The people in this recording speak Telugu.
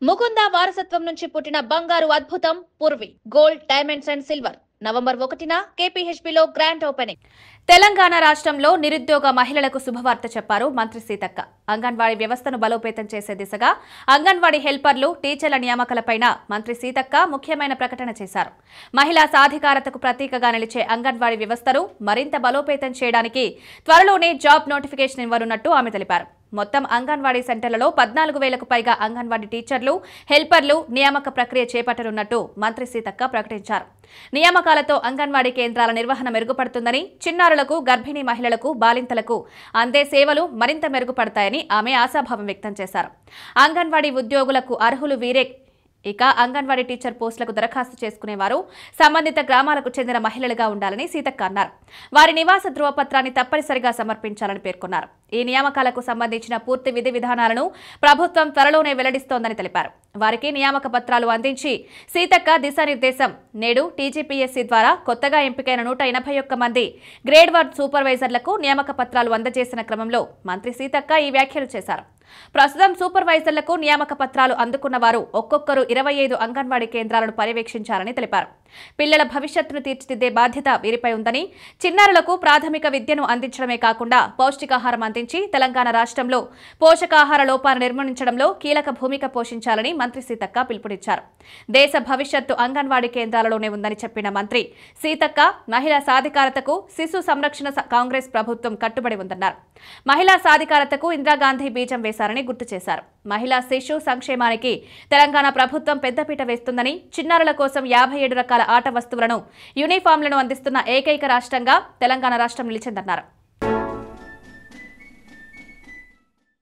ముకుంద వారసత్వం నుంచి పుట్టిన బంగారు అద్భుతం Purvi gold diamonds and silver November 1న కేపీహెచ్బీలో గ్రాండ్ ఓపెనింగ్. తెలంగాణ రాష్ట్రంలో నిరుద్యోగ మహిళలకు శుభవార్త చెప్పారు మంత్రి సీతక్క. అంగన్వాడీ వ్యవస్థను బలోపేతం చేసే దిశగా అంగన్వాడీ హెల్పర్లు, టీచర్ల నియామకాలపైన మంత్రి సీతక్క ముఖ్యమైన ప్రకటన చేశారు. మహిళా సాధికారతకు ప్రతీకగా నిలిచే అంగన్వాడీ వ్యవస్థను మరింత బలోపేతం చేయడానికి త్వరలోనే జాబ్ నోటిఫికేషన్ ఇవ్వనున్నట్టు ఆమె తెలిపారు. మొత్తం అంగన్వాడీ సెంటర్లలో 14,000కు పైగా అంగన్వాడీ టీచర్లు, హెల్పర్లు నియామక ప్రక్రియ చేపట్టనున్నట్టు మంత్రి సీతక్క ప్రకటించారు. నియామకాలతో అంగన్వాడీ కేంద్రాల నిర్వహణ మెరుగుపడుతుందని, చిన్నారులకు, గర్భిణీ మహిళలకు, బాలింతలకు అందే సేవలు మరింత మెరుగుపడతాయని ఆమె ఆశాభావం వ్యక్తం చేశారు. అంగన్వాడీ ఉద్యోగులకు అర్హులు వీరే. ఇక అంగన్వాడీ టీచర్ పోస్టులకు దరఖాస్తు చేసుకునేవారు సంబంధిత గ్రామాలకు చెందిన మహిళలుగా ఉండాలని సీతక్క అన్నారు. వారి నివాస ధృవపత్రాన్ని తప్పనిసరిగా సమర్పించాలని పేర్కొన్నారు. ఈ నియామకాలకు సంబంధించిన పూర్తి విధి విధానాలను ప్రభుత్వం త్వరలోనే వెల్లడిస్తోందని తెలిపారు. వారికి నియామక పత్రాలు అందించి సీతక్క దిశానిర్దేశం. నేడు టీజీపీఎస్సీ ద్వారా కొత్తగా ఎంపికైన 181 మంది గ్రేడ్ 1 సూపర్వైజర్లకు నియామక పత్రాలు అందజేసిన క్రమంలో మంత్రి సీతక్క ఈ వ్యాఖ్యలు చేశారు. ప్రస్తుతం సూపర్వైజర్లకు నియామక పత్రాలు అందుకున్న వారు ఒక్కొక్కరు 25 అంగన్వాడీ కేంద్రాలను పర్యవేక్షించాలని తెలిపారు. పిల్లల భవిష్యత్తును తీర్చిదిద్దే బాధ్యత వీరిపై ఉందని, చిన్నారులకు ప్రాథమిక విద్యను అందించడమే కాకుండా పౌష్టికాహారం అందించి తెలంగాణ రాష్ట్రంలో పోషకాహార లోపాన్ని నిర్మూలించడంలో కీలక భూమిక పోషించాలని మంత్రి సీతక్క పిలుపునిచ్చారు. దేశ భవిష్యత్తు అంగన్వాడీ కేంద్రాలలోనే ఉందని చెప్పిన మంత్రి సీతక్క మహిళా సాధికారతకు, శిశు సంరక్షణ కాంగ్రెస్ ప్రభుత్వం కట్టుబడి ఉందన్నారు. మహిళా సాధికారతకు ఇందిరాగాంధీ బీజం వేశారని గుర్తు చేశారు. మహిళా శిశు సంక్షేమానికి తెలంగాణ ప్రభుత్వం పెద్దపీట వేస్తుందని, చిన్నారుల కోసం 57 రకాల ఆట వస్తువులను, యూనిఫామ్లను అందిస్తున్న ఏకైక రాష్ట్రంగా తెలంగాణ రాష్ట్రం నిలిచిందన్నారు.